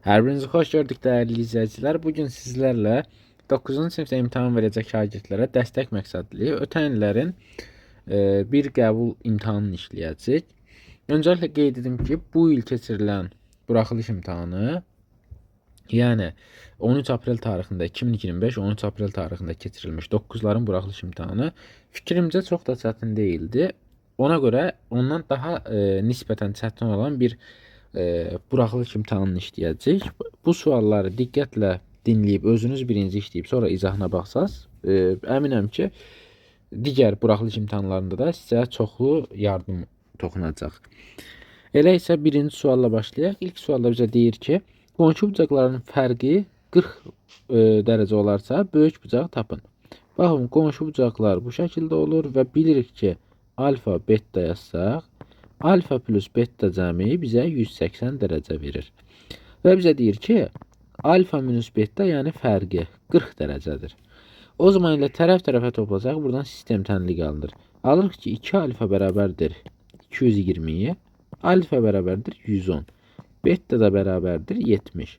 Hər birinizi xoş gördük dəyərli izləyicilər. Bugün sizlərlə 9-cu sinifdə imtahan verəcək şagirdlərə dəstək məqsədli ötən illərin bir qəbul imtahanını işləyəcək. Öncəliklə qeyd edim ki, bu il keçirilən buraxılış imtahanı, yəni 13 aprel tarixində 2025 13 aprel tarixində keçirilmiş 9-ların buraxılış imtahanı fikrimcə çox da çətin değildi. Ona görə ondan daha nisbətən çətin olan bir buraxılış imtahanını işləyəcək. Bu sualları diqqətlə dinləyib özünüz birinci işləyib sonra izahına baxsaz, əminəm ki, digər buraxılış imtahanlarında da sizə çoxlu yardım toxunacaq. Elə isə birinci sualla başlayaq. İlk sualda bizə deyir ki, qonşu bucaqların fərqi 40 dərəcə olarsa böyük bucağı tapın. Baxın, qonşu bucaqlar bu şəkildə olur və bilirik ki, alfa, beta yazsaq, alfa plus beta cəmi bizə 180 dərəcə verir. Və bizə deyir ki, alfa minus beta yəni fərqi 40 dərəcədir. O zaman ilə tərəf-tərəfə toplasaq, buradan sistem tənliq alınır. Alırıq ki, 2 alfa bərabərdir 220, alfa bərabərdir 110, beta da bərabərdir 70.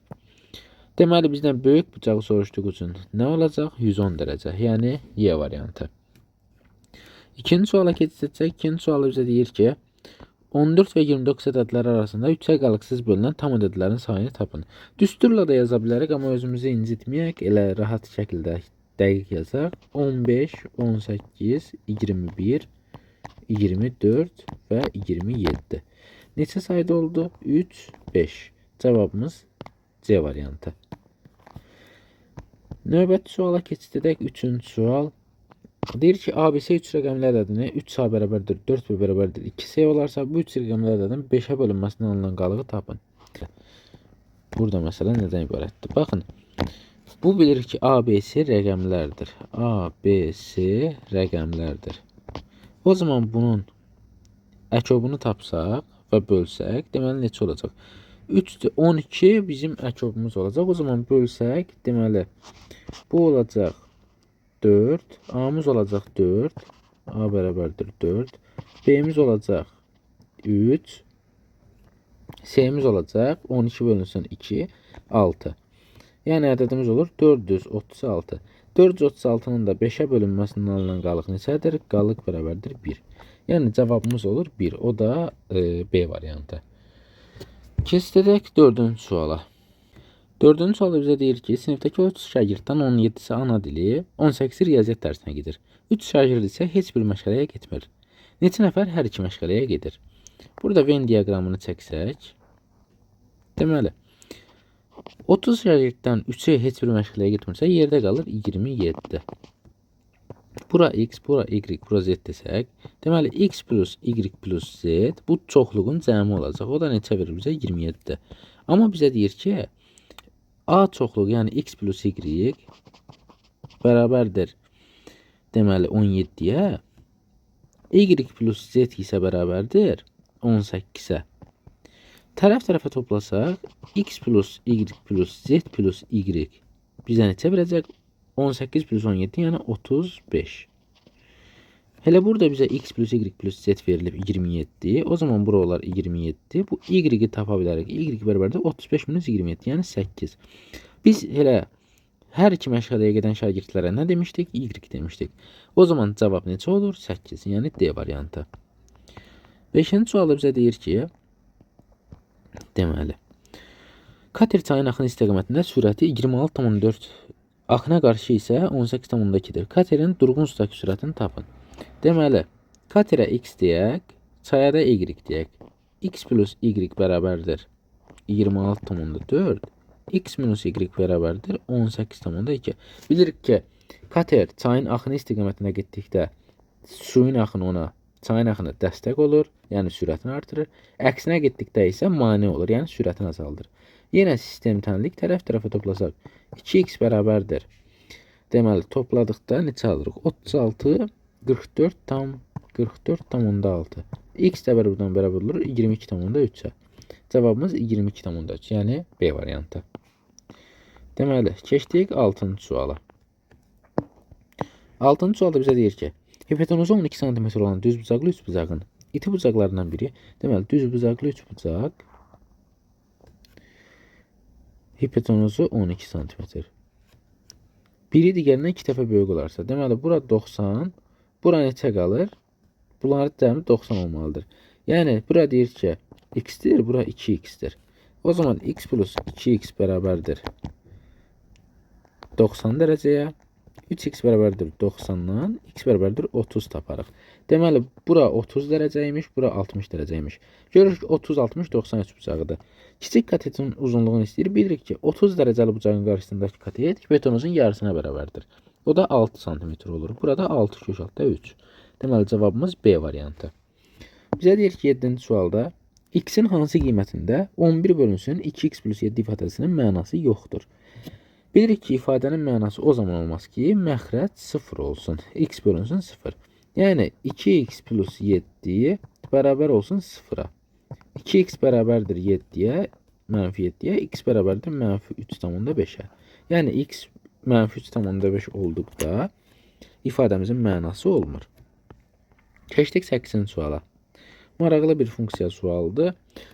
Deməli, bizdən böyük bucağı soruşduğu üçün nə olacaq? 110 dərəcə, yəni Y variantı. İkinci suala keçsək, ikinci sualı bizə deyir ki, 14 və 29 ədədləri arasında 3-ə qalıqsız bölünən tam ədədlərin sayını tapın. Düsturla da yaza bilərik, amma özümüzü incitməyək, elə rahat şəkildə dəqiq yazaq. 15, 18, 21, 24 və 27. Neçə sayda oldu? 3, 5. Cavabımız C variantı. Növbəti suala keçsək, üçüncü sual. Deyir ki, ABC 3 rəqəmli ədədini 3A bərabərdir 4B bərabərdir 2C olarsa, bu 3 rəqəmli ədədin 5-ə bölünməsindən alınan qalığı tapın. Burada məsələ nədən ibarətdir? Baxın, bu bilir ki, ABC rəqəmlərdir. ABC rəqəmlərdir. O zaman bunun əkobunu tapsaq və bölsək, deməli neçə olacaq? 3-dür, 12 bizim əkobumuz olacaq. O zaman bölsək, deməli bu olacaq 4, A'mız olacaq 4, A bərabərdir 4, B'miz olacaq 3, C'miz olacaq 12 bölünsün 2, 6. Yəni ədədimiz olur 436. 436-nın da 5-ə bölünməsindən alınan qalıq neçədir? Qalıq bərabərdir 1. Yəni cavabımız olur 1. O da B variantı. Keçsək 4-cü suala. 4-cü sualda bizə deyir ki, sinifdəki 30 şagirddən 17-si ana dili, 18-i riyaziyyat dərsinə gedir. 3 şagird isə heç bir məşğələyə getmir. Neçə nəfər hər iki məşğələyə gedir? Burada Venn diaqramını çəksək, deməli, 30 şagirddən 3-ü heç bir məşğələyə getmirsə, yerdə qalır 27. Bura x, bura y, bura z desək, deməli, x plus y plus z bu çoxluğun cəmi olacaq. O da neçə verir bizə? 27. Amma bizə deyir ki, A çoxluğu, yəni x plus y bərabərdir, deməli 17-yə, y plus z isə bərabərdir 18-ə. Tərəf-tərəfə toplasaq, x plus y plus z plus y bizə neçə verəcək? 18 plus 17, yəni 35. Hele burada bizə x plus y plus z verilib 27. O zaman bura olar 27. Bu y-i tapa bilərik. Y bərabərdir 35 minus 27, yəni 8. Biz elə hər iki məşğələyə gedən şagirdlərə nə demişdik? Y demişdik. O zaman cavab neçə olur? 8. Yəni D variantı. 5-ci sualda bizə deyir ki, deməli, kater çayın axın istiqamətində sürəti 26,4, axına qarşı isə 18,2-dir. Katerin durğun sudakı sürətini tapın. Deməli, katerə x deyək, çaya da y deyək. X plus y bərabərdir 26,4, x minus y bərabərdir 18,2. Bilirik ki, kater çayın axını istiqamətində getdikdə suyun axını ona, çayın axını dəstək olur, yəni sürətini artırır. Əksinə getdikdə isə mane olur, yəni sürətini azaldır. Yenə sistem tənlik tərəf-tərəfə toplasaq 2x bərabərdir. Deməli, topladıqda neçə alırıq? 36, 44,6. X də buradan bərabər olur 22,3-ə. Cavabımız 22,3, yəni B variantı. Deməli, keçdik 6-cı suala. 6-cı sualda bizə deyir ki, hipotenuzu 12 cm olan düz bucaqlı 3 bucağın iti bucaqlarından biri, deməli, düz bucaqlı 3 bucaq Hipotenuzu 12 cm. Biri digərindən 2 dəfə böyük olarsa, deməli bura 90, bura neçə qalır? Bunların cəmi 90 olmalıdır. Yəni bura deyir ki, x-dir, bura 2x-dir. O zaman x plus 2x bərabərdir 90 dərəcəyə. 3x bərabərdir 90-dan, x bərabərdir 30 taparıq. Deməli, bura 30 dərəcəymiş, bura 60 dərəcəymiş. Görürük ki, 30, 60, 93 bucağıdır. Kiçik katetin uzunluğunu istəyir. Bilirik ki, 30 dərəcəli bucağın qarşısındakı katet hipotenuzun yarısına bərabərdir. O da 6 cm olur. Burada 6 köşaltda 3. Deməli, cavabımız B variantı. Bizə deyir ki, 7-ci sualda x-in hansı qiymətində 11 bölünsün 2x plus 7 ifadəsinin mənası yoxdur. Bilirik ki, ifadənin mənası o zaman olmaz ki, məxrəc 0 olsun. X bölünsün 0. Yəni 2x plus 7 bərabər olsun 0-a. 2x bərabərdir 7-yə, mənfi 7-yə, x bərabərdir mənfi 3,5-ə. Yəni x mənfi 3,5 olduqda ifadəmizin mənası olmur. Keçdik 8-ci suala. Maraqlı bir funksiya sualıdır.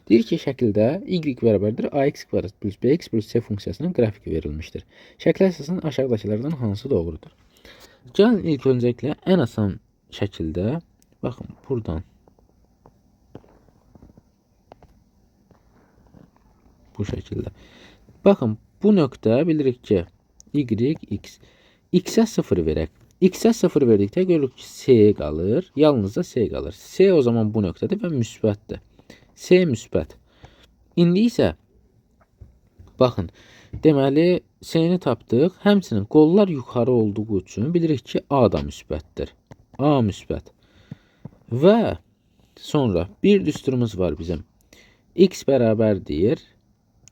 Deyir ki, şəkildə y bərabərdir ax kvadrat plus bx plus c funksiyasının qrafiki verilmişdir. Şəklə əsasən aşağıdakılardan hansı doğrudur? Gəlin ilk öncəklə ən asan şəkildə, baxın, buradan bu şəkildə. Baxın, bu nöqtə bilirik ki, y, x. X-ə 0 verək. X-ə 0 verdikdə görürük ki, C qalır. Yalnızca C qalır. C o zaman bu nöqtədir və müsbətdir. C müsbət. İndi isə baxın, deməli C-ni tapdıq. Həmçinin qollar yuxarı olduğu üçün bilirik ki, A da müsbətdir. A müsbət. Və sonra bir düsturumuz var bizim. X bərabərdir.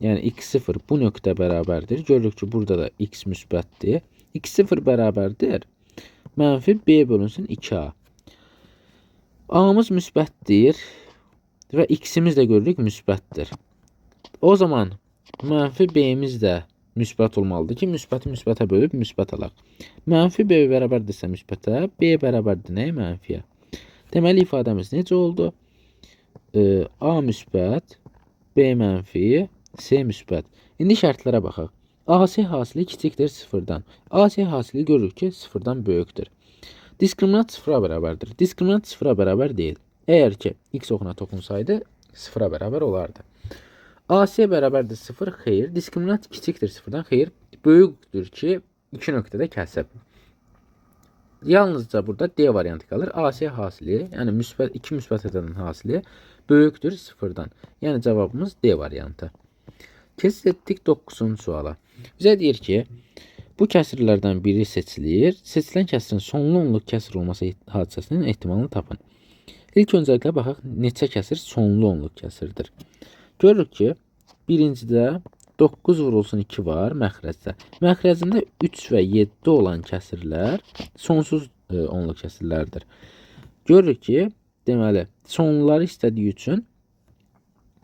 Yəni x0 bu nöqtə bərabərdir. Görürük ki, burada da x müsbətdir. x0 bərabərdir. Mənfi B bölünsün 2A. A'mız müsbətdir və x'imiz də görürük müsbətdir. O zaman mənfi B'miz də müsbət olmalıdır ki, müsbəti müsbətə bölüb müsbət alaq. Mənfi B bərabərdirsə müsbətə, B bərabərdir nəyə? Mənfiyə. Deməli, ifadəmiz necə oldu? A müsbət, B mənfi, C müsbət. İndi şərtlərə baxaq. AC hasili kiçikdir 0-dan. AC hasili görürük ki, 0-dan böyükdür. Diskriminant 0-a bərabərdir. Diskriminant 0-a bərabər deyil. Əgər ki, x oxuna toxunsaydı, 0-a bərabər olardı. AC bərabərdir 0, xeyr. Diskriminant kiçikdir 0-dan, xeyr. Böyükdür ki, 2 nöqtədə kəsib. Yalnızca burada D variantı qalır. AC hasili, yəni 2 müsbət ədədin hasili böyükdür 0-dan. Yəni cavabımız D variantı. Keçid etdik 9-cu suala. Bizə deyir ki, bu kəsirlərdən biri seçilir. Seçilən kəsirin sonlu onluq kəsir olması hadisəsinin ehtimalını tapın. İlk öncəliklə baxaq, neçə kəsir sonlu onluq kəsirdir. Görürük ki, birincidə 9 vurulsun 2 var məxrəcdə. Məxrəcində 3 və 7 olan kəsirlər sonsuz onluq kəsirlərdir. Görürük ki, deməli, sonluları istədiyi üçün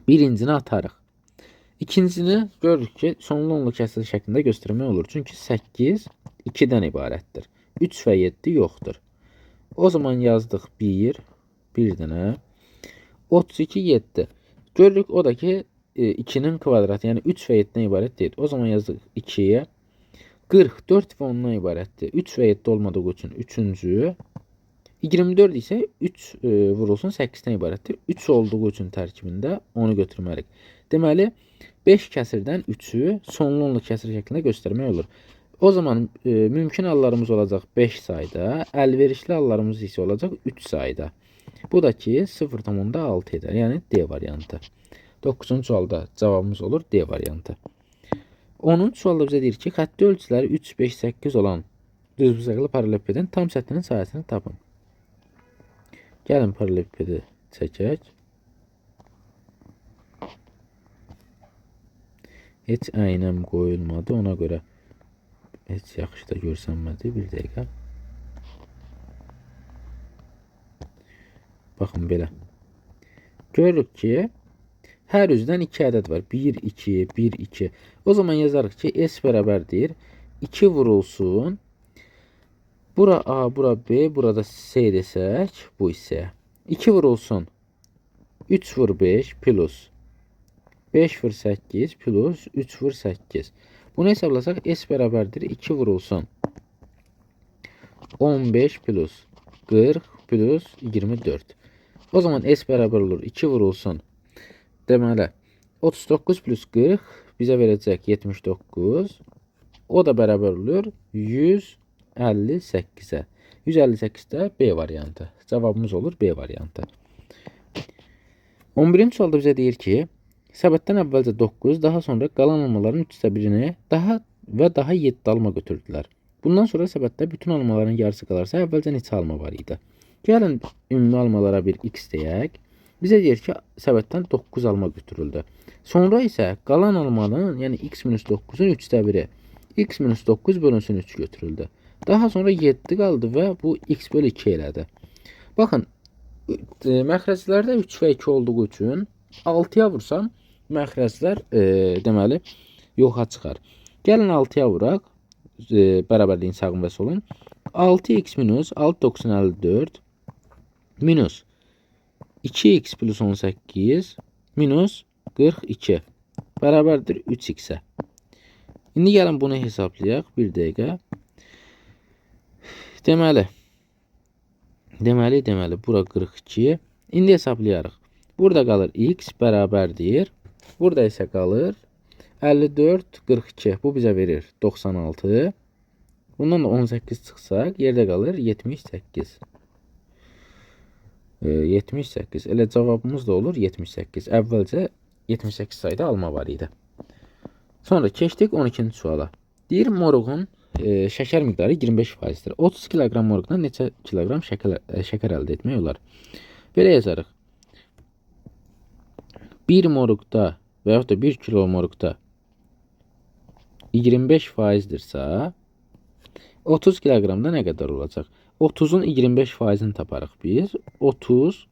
birincini atarıq. İkincisini görürük ki, sonlu onluq kəsir şəklində göstərmək olur. Çünki 8 2-dən ibarətdir. 3 və 7 yoxdur. O zaman yazdıq 1, bir dənə. 32, 7. Görürük o da ki, 2-nin kvadratı, yəni 3 və 7-dən ibarət deyil. O zaman yazdıq 2-yə. 44 və ondan ibarətdir. 3 və 7 olmadığı üçün 3-cü. 24 isə 3 vurulsun 8-dən ibarətdir. 3 olduğu üçün tərkibində onu götürməliyik. Deməli, 5 kəsirdən 3-ü sonlu onluq kəsir şəklində göstərmək olur. O zaman mümkün hallarımız olacaq 5 sayda, əlverişli hallarımız isə olacaq 3 sayda. Bu da ki 0,6 edər, yəni D variantı. 9-cu sualda cavabımız olur D variantı. 10-cu sualda bizə deyir ki, xətti ölçüləri 3, 5, 8 olan düzbucaqlı paralelipedin tam səthinin sahəsini tapın. Gəlin paralelipedi çəkək. Heç əynəm qoyulmadı, ona görə heç yaxşı da görsənmədi. Bir dəqiqə. Baxın belə. Görürük ki, hər üzdən 2 ədəd var. 1, 2, 1, 2. O zaman yazarıq ki, S bərabərdir. 2 vurulsun. Bura A, bura B, burada C desək, bu hissəyə. 2 vurulsun. 3 vur 5 plus 5 vur 8 plus 3 vur 8. Bunu hesablasaq s bərabərdir 2 vurulsun 15 plus 40 plus 24. O zaman s bərabər olur 2 vurulsun. Deməli 39 plus 40 bizə verəcək 79. O da bərabər olur 158'e. 158'də B variantı. Cavabımız olur B variantı. 11-ci sualda bizə deyir ki, səbətdən əvvəlcə 9, daha sonra qalan almaların 3/1-ni daha 7 alma götürdülər. Bundan sonra səbətdə bütün almaların yarısı qalarsa, əvvəlcə neçə alma var idi? Gəlin ümumi almalara bir x deyək. Bizə deyir ki, səbətdən 9 alma götürüldü. Sonra isə qalan almanın, yəni x-9'un 3/1-i x minus 9 bölünsün 3 götürüldü. Daha sonra 7 qaldı və bu x bölü 2 elədi. Baxın, məxrəclərdə 3 və 2 olduğu üçün 6'ya vursam, məxrəclər deməli yoxa çıxar. Gəlin 6'ya vuraq, bərabərliyin sağın və solun. 6x minus 6 9 54 minus 2x plus 18 minus 42 bərabərdir 3x'e. İndi gəlin bunu hesablayaq. Bir dəqiqə. Deməli, bura 42. İndi hesablayarıq. Burada qalır x bərabərdir. Burada isə qalır 54, 42. Bu bizə verir 96. Bundan da 18 çıxsaq, yerdə qalır 78. 78. Elə cavabımız da olur 78. Əvvəlcə 78 sayda alma var idi. Sonra keçdik 12-ci suala. Deyir, moruğun şəkər miqdarı 25%'dir. 30 kilogram moruqdan neçə kilogram şəkər əldə etmək olar? Belə yazarıq. 1 moruqda və yaxud da 1 kilo moruqda 25%'dirsə 30 kilogramda nə qədər olacaq? 30'un 25%'ni taparıq biz. 30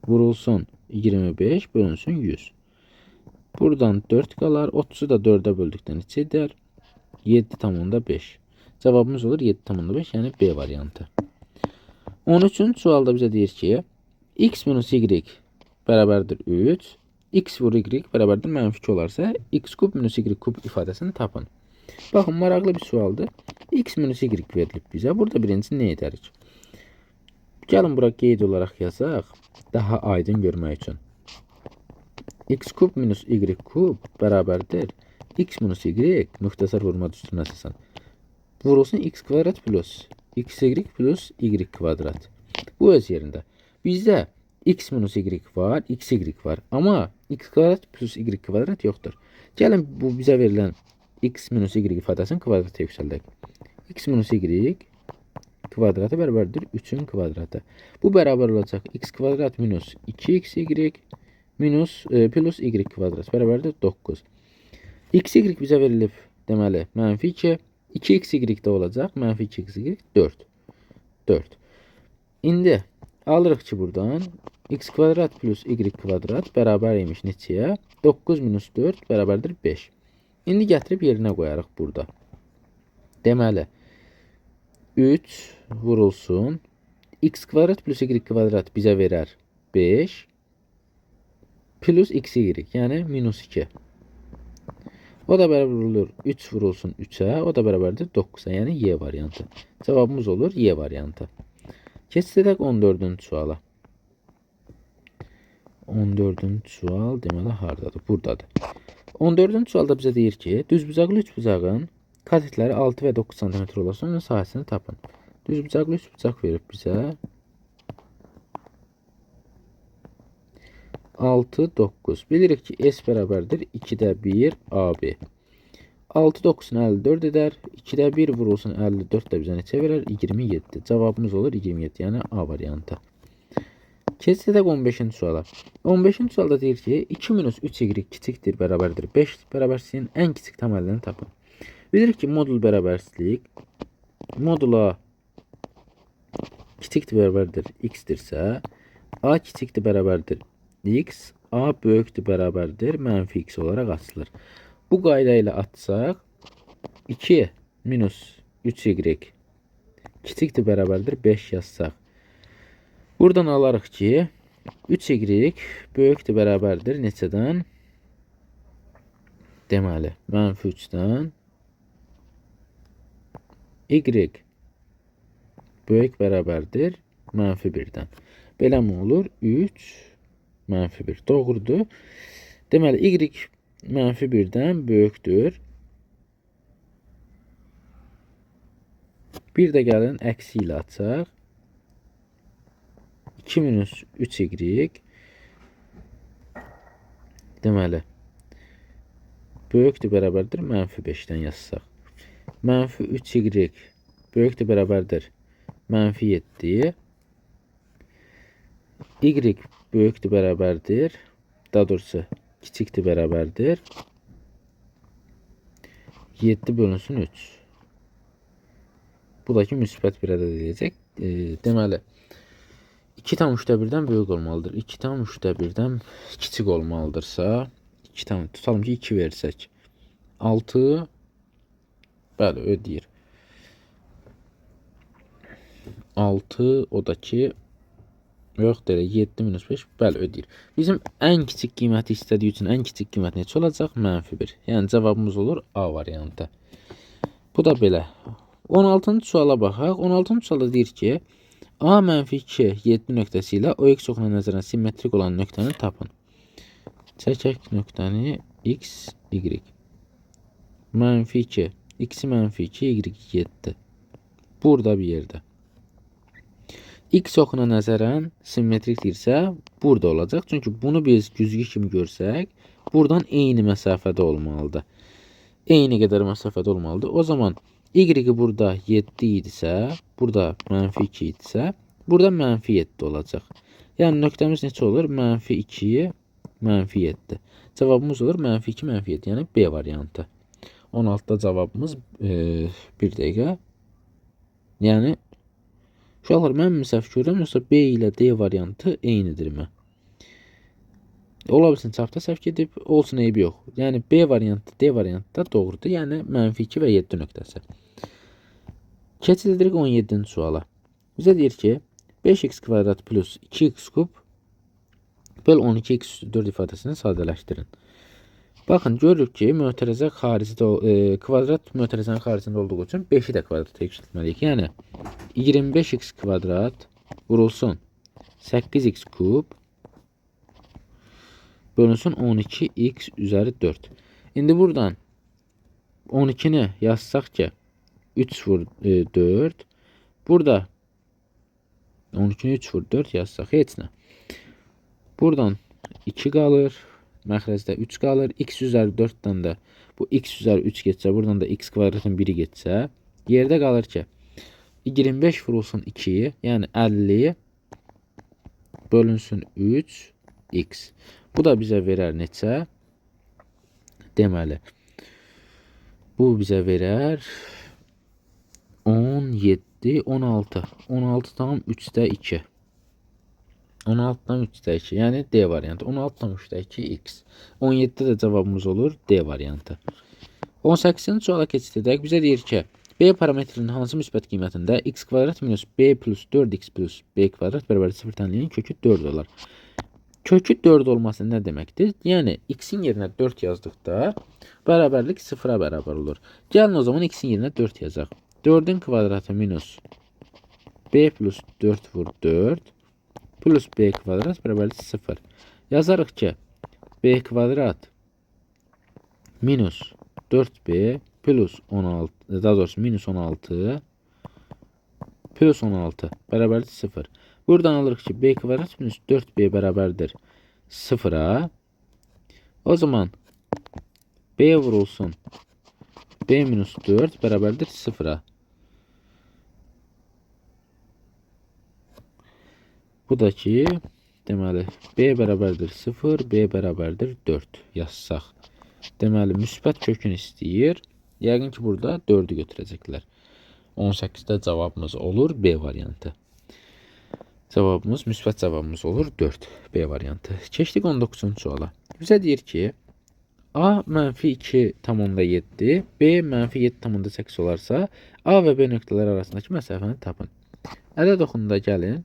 vurulsun 25 bölünsün 100. Buradan 4 qalar. 30'u da 4'e böldükdən neçə edər? 7,5. Cavabımız olur 7,5, yəni B variantı. 13-cü sualda bizə deyir ki, x minus y bərabərdir 3, x vur y bərabərdir -2 olarsa, x kub minus y kub ifadəsini tapın. Baxın, maraqlı bir sualdır. X minus y verilib bizə. Burada birinci nə edərik? Gəlin bura qeyd olaraq yazaq, daha aydın görmək üçün. X kub minus y kub bərabərdir x minus y müxtəsər vurma düsturuna əsasən vurulsun x kvadrat plus xy plus y kvadrat. Bu öz yerində. Bizdə x minus y var, xy var. Amma x kvadrat plus y kvadrat yoxdur. Gəlin bu bizə verilən x minus y ifadəsini kvadrata yüksəldək. X minus y kvadratı bərabərdir 3'ün kvadratı. Bu bərabər olacaq x kvadrat minus 2xy minus plus y kvadrat bərabərdir 9. Xy bizə verilib, deməli, -2. 2xy də olacaq, -2xy 4. 4. İndi alırıq ki, buradan x kvadrat plus y kvadrat bərabər imiş neçəyə? 9 minus 4 bərabərdir 5. İndi gətirib yerinə qoyarıq burada. Deməli, 3 vurulsun x kvadrat plus y kvadrat bizə verər 5 plus xy, yəni -2. O da bərabər olur 3 vurulsun 3'e, o da bərabərdir 9'a, yəni Y variantı. Cevabımız olur Y variantı. Keçsək 14-cü suala. 14-cü sual deməli hardadır? Buradadır. 14-cü sualda bizə deyir ki, düzbucaqlı üçbucağın katetləri 6 və 9 cm olursa onun sahəsini tapın. Düzbucaqlı üçbucaq verib bizə 6, 9. Bilirik ki, S bərabərdir 2'də 1 AB. 6, 9'un 54 edər. 2'də 1 vurulsun 54 də bizə neçə verər? 27. Cavabımız olur 27, yəni A variantı. Keçsək 15-ci suala. 15-ci sualda deyir ki, 2 minus 3y kiçikdir bərabərdir 5 bərabərsizliyin ən kiçik tam əlini tapın. Bilirik ki, modul bərabərsizlik modula kiçikdir bərabərdir x-dirsə, A kiçikdir bərabərdir x, A böyükdür bərabərdir -x olaraq açılır. Bu qayda ilə açsaq 2 minus 3y kiçikdir bərabərdir 5 yazsaq. Buradan alarıq ki 3y böyükdür, bərabərdir neçədən? Deməli, -3-dən y böyük bərabərdir -1-dən. Belə mi olur? 3 -1. Doğrudur. Deməli, y -1-dən böyükdür. Bir də gəlin əksi ilə açaq. 2 minus 3y deməli böyükdür, bərabərdir -5-dən yazsaq. -3y böyükdür, bərabərdir -7. Y böyükdür, bərabərdir. Daha doğrusu kiçikdir, bərabərdir 7 bölünsün 3. Bu da ki müsbət bir ədəd edəcək. Deməli 2/3-dən böyük olmalıdır. 2/3-dən kiçik olmalıdırsa, 2 tutalım ki 2 versək. 6 bəli ödəyir. 6 o da ki yoxdur, 7 minus 5 bəli ödəyir. Bizim ən kiçik qiyməti istədiyi üçün ən kiçik qiymət neçə olacaq? -1. Yəni cavabımız olur A variantı. Bu da belə. 16-cı suala baxaq. 16-cı sualda deyir ki, A -2 7 nöqtəsi ilə o x oxuna nəzərən simmetrik olan nöqtəni tapın. Çəkək nöqtəni x, y. -2, x-i -2, y 7. Burada bir yerdə. X oxuna nəzərən simmetrikdirsə, burada olacaq. Çünki bunu biz güzgü kimi görsək, buradan eyni məsafədə olmalıdır. Eyni qədər məsafədə olmalıdır. O zaman y burada 7 idisə, burada -2 idisə, burada -7 olacaq. Yəni nöqtəmiz neçə olur? -2, -7. Cavabımız olur -2, -7. Yəni B variantı. 16-da cavabımız 1 dəqiqə. Yəni uşaqlar, mən mi səhv görürəm, yoxsa B ilə D variantı eynidirmi? Ola bilsin çapda səhv gedib, olsun eybi yox. Yəni B variantı D variantı da doğrudur. Yəni -2 və 7 nöqtəsi. Keçidirik 17-ci suala. Bizə deyir ki, 5x kvadrat plus 2x kub böl 12x 4 ifadəsini sadələşdirin. Baxın, görürük ki, mötərizə xaricdə kvadrat mötərizənin xaricində olduğu üçün 5-i də kvadrata yükseltməliyik. Yəni 25x kvadrat vurulsun 8x kub bölünsün 12x üzəri 4. İndi buradan 12-ni yazsaq ki 3 vur 4. Burada 12-ni 3 vur 4 yazsaq heç nə. Buradan 2 qalır. Məxrəcdə 3 qalır. X üzəri 4-dən də bu x üzəri 3 getsə, buradan da x kvadratın 1-i getsə, yerdə qalır ki 25 vurulsun 2, yəni 50 bölünsün 3 x. Bu da bizə verər neçə? Deməli, bu bizə verər 17, 16. 16 tam 3-də 2. 16-dan 3-də 2. Yəni D variantı. 16-dan 3-də 2 x. 17-də də cavabımız olur D variantı. 18-ci suala keçid edək. Bizə deyir ki, B parametrinin hansı müsbət qiymətində x kvadrat minus b plus 4x plus b kvadrat bərabər 0 tənliyin kökü 4 olar. Kökü 4 olması nə deməkdir? Yəni x-in yerinə 4 yazdıqda bərabərlik 0-a bərabər olur. Gəlin o zaman x-in yerinə 4 yazaq. 4-ün kvadratı minus b plus 4 vur 4 plus b kvadrat bərabərlik 0. Yazarıq ki, b kvadrat minus 4b plus 16, daha doğrusu minus 16 plus 16 bərabərlik 0. Buradan alırıq ki, b kvadrat minus 4b bərabərdir 0-a. O zaman b vurulsun b minus 4 bərabərdir 0-a. Bu da ki, deməli, b bərabərdir 0, b bərabərdir 4 yazsaq. Deməli, müsbət kökün istəyir. Yəqin ki, burada 4-ü götürəcəklər. 18-də cavabımız olur B variantı. Cavabımız, müsbət cavabımız olur 4. B variantı. Keçdik 19-cu suala. Bizə deyir ki, A -2,7, B -7,8 olarsa, A və B nöqtələri arasındakı məsafəni tapın. Ədəd oxununda gəlin.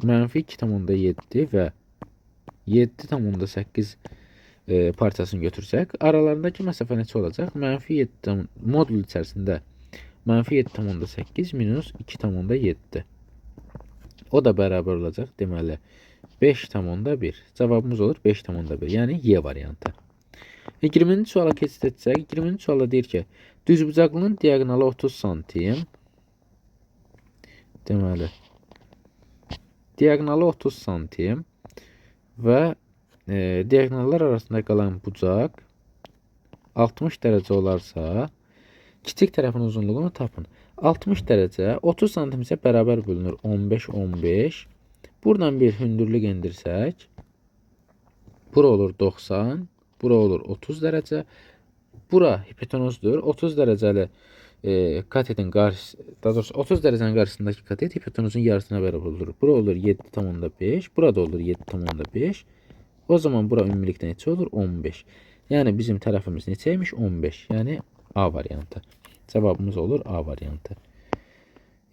mənfi 2,7 və 7,8 parçasını götürsək, aralarındakı məsafə neçə olacaq? Mənfi 7 modul içərisində mənfi 7,8 minus 2,7. O da bərabər olacaq. Deməli 5,1. Cavabımız olur 5,1. Yəni Y variantı. 20-ci suala keçid etsək, 20-ci sualda deyir ki, düzbucaqlının diaqonalı 30 santim. Deməli, diaqonalı 30 santim və diaqonallar arasında qalan bucaq 60 dərəcə olarsa, kiçik tərəfin uzunluğunu tapın. 60 dərəcə 30 santim isə bərabər bölünür 15-15. Buradan bir hündürlük endirsək, bura olur 90, bura olur 30 dərəcə. Bura hipotenuzdur. 30 dərəcəli katetin qarşısı, daha doğrusu 30 dərəcənin qarşısındakı katet hipotenuzun yarısına bərabər olur. Bura olur 7,5, burada olur 7,5. O zaman bura ümumilikdə neçə olur? 15. Yəni bizim tərəfimiz neçəymiş? 15. Yəni A variantı. Cavabımız olur A variantı.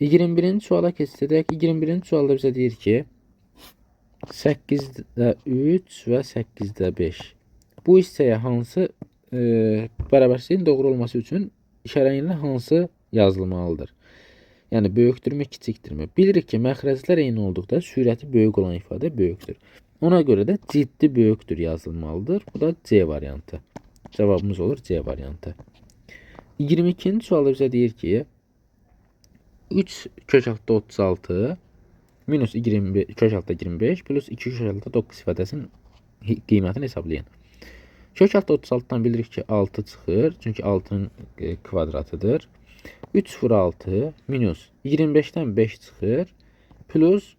21-ci suala keçsək, 21-ci sualda bizə deyir ki, 8-də 3 və 8-də 5. Bu hissəyə hansı bərabərsizliyin doğru olması üçün işarə ilə hansı yazılmalıdır? Yəni böyükdürmü, kiçikdirmi? Bilirik ki, məxrəclər eyni olduqda sürəti böyük olan ifadə böyükdür. Ona görə də ciddi böyükdür yazılmalıdır. Bu da C variantı. Cavabımız olur C variantı. 22-ci sualda bizə deyir ki, 3 kök altda 36 minus 25, kök altda 25 plus 2 kök altda 9 ifadəsinin qiymətini hesablayın. Kök altda 36-dan bilirik ki 6 çıxır. Çünki 6'nın kvadratıdır. 3 vur 6 minus 25'dən 5 çıxır. Plus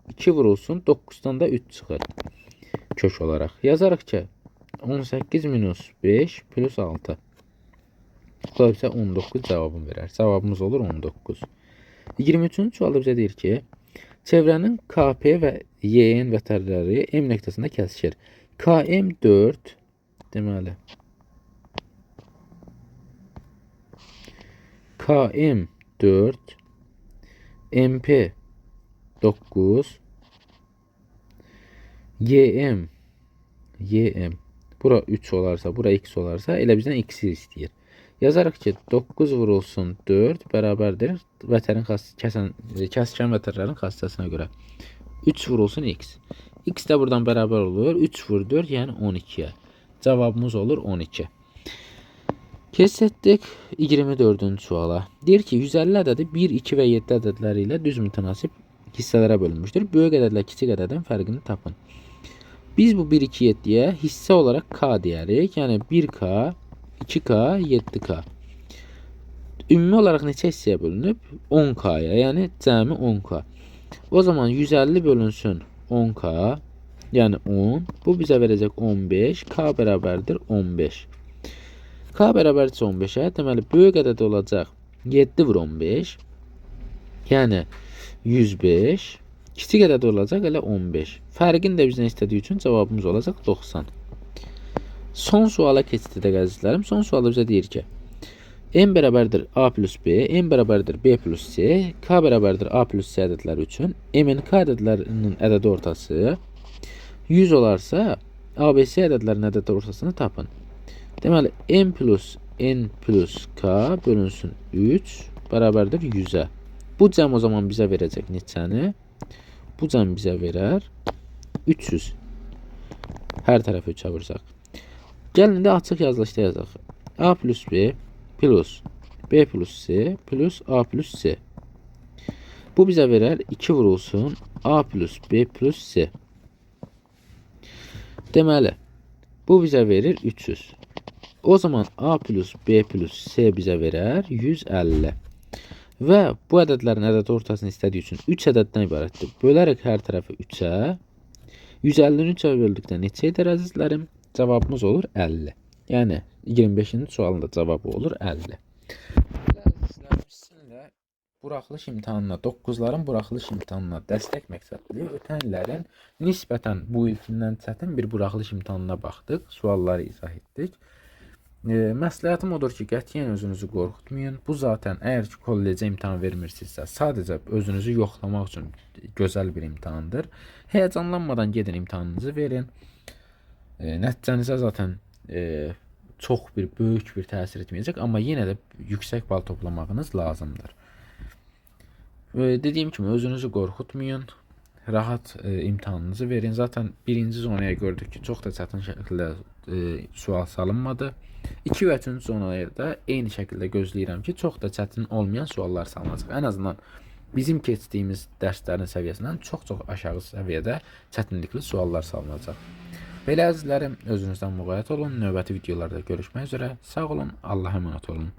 2 vurulsun 9'dan da 3 çıxır. Kök olaraq. Yazarıq ki 18 minus 5 plus 6. Bu da bizə 19 cavabını verər. Cavabımız olur 19. 23-cü sualda bizə deyir ki, çevrənin KP və YN vətərləri M nöqtəsində kəsişir. KM 4, deməli, KM 4, MP 9, YM, bura 3 olarsa, bura x olarsa, elə bizdən x-i istəyir. Yazarıq ki, 9 vurulsun 4 bərabərdir kəsikən vətərlərin xassəsinə görə. 3 vurulsun x. X də buradan bərabər olur. 3 vur 4, yəni 12'yə. Cavabımız olur 12. Keçdik 24-cü suala. Deyir ki, 150 ədədi 1, 2 və 7 ədədləri ilə düz mütənasib hissələrə bölünmüşdür. Böyük ədədlə kiçik ədədin fərqini tapın. Biz bu 1, 2, 7'yə hissə olaraq K deyərik. Yəni 1K, 2K, 7K. Ümumi olaraq neçə hissəyə bölünüb? 10K'ya, yəni cəmi 10K. O zaman 150 bölünsün 10K, yəni 10. Bu bizə verəcək 15. K bərabərdir 15. K bərabərdirsə 15'ə, deməli böyük ədəd olacaq 7 vur 15. Yəni 105. Kiçik ədəd olacaq elə 15. Fərqini də bizdən istədiyi üçün cavabımız olacaq 90. Son suala keçdik əzizlərim. Son sualda bizə deyir ki, M bərabərdir A plus B, M bərabərdir B plus C, K bərabərdir A plus C ədədləri üçün M'in K ədədlərinin ədədi ortası 100 olarsa, ABC ədədlərinin ədədi ortasını tapın. Deməli, M plus N plus K bölünsün 3 bərabərdir 100'ə. Bu cəm o zaman bizə verəcək neçəni? Bu cəm bizə verər 300. Hər tərəfi 3'ə vursaq. Gəlin indi açıq yazılışda yazaq. A plus B plus B plus C plus A plus C. Bu bizə verər 2 vurulsun A plus B plus C. Deməli, bu bizə verir 300. O zaman A plus B plus C bizə verər 150. Və bu ədədlərin ədəd ortasını istədiyi üçün 3 ədəddən ibarətdir. Bölərək hər tərəfi 3'ə. 150'ni 3'ə böldükdə neçə edər əzizlərim? Cavabımız olur 50. Yəni 25-ci sualın da cavabı olur 50. Sizinlə buraxılış imtahanına, 9'ların buraxılış imtahanına dəstək məqsədli ötən illərin nisbətən bu ilkindən çətin bir buraxılış imtahanına baxdıq, sualları izah etdik. Məsləhətim odur ki, qətiyyən özünüzü qorxutmayın. Bu zaten əgər ki, kollecə imtahan vermirsinizsə, sadəcə özünüzü yoxlamaq üçün gözəl bir imtahandır. Həyəcanlanmadan gedin imtahanınızı verin. Nəticənizə zaten çox böyük bir təsir etməyəcək, amma yenə də yüksək bal toplamağınız lazımdır. Dediyim kimi özünüzü qorxutmayın. Rahat imtahanınızı verin. Zaten birinci zonaya gördük ki, çox da çətin şəkildə sual salınmadı. 2 və 3-cü zonaya da eyni şəkildə gözləyirəm ki, çox da çətin olmayan suallar salınacaq. Ən azından bizim keçdiyimiz dərslərin səviyyəsindən çox-çox aşağı səviyyədə çətinlikli suallar salınacaq. Belə əzizlərim, özünüzdən müğayət olun. Növbəti videolarda görüşmək üzrə. Sağ olun, Allah'a emanet olun.